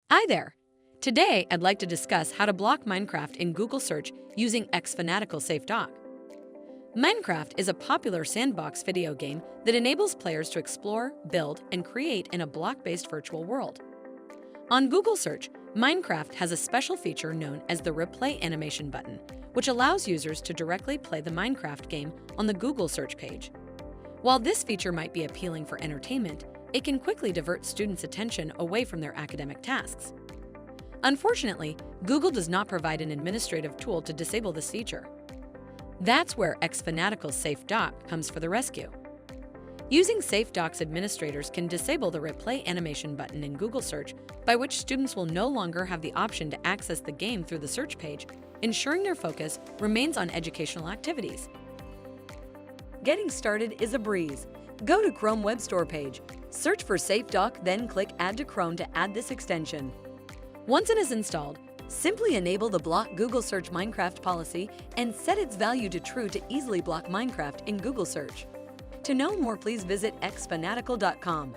Hi there! Today, I'd like to discuss how to block Minecraft in Google search using xFanatical Safe Dock. Minecraft is a popular sandbox video game that enables players to explore, build, and create in a block-based virtual world. On Google search, Minecraft has a special feature known as the replay animation button, which allows users to directly play the Minecraft game on the Google search page. While this feature might be appealing for entertainment, it can quickly divert students' attention away from their academic tasks. Unfortunately, Google does not provide an administrative tool to disable this feature. That's where xFanatical Safe Dock comes for the rescue. Using Safe Dock's administrators can disable the replay animation button in Google search, by which students will no longer have the option to access the game through the search page, ensuring their focus remains on educational activities. Getting started is a breeze. Go to Chrome Web Store page, search for Safe Dock, then click Add to Chrome to add this extension. Once it is installed, simply enable the Block Google Search Minecraft policy and set its value to True to easily block Minecraft in Google search. To know more, please visit xfanatical.com.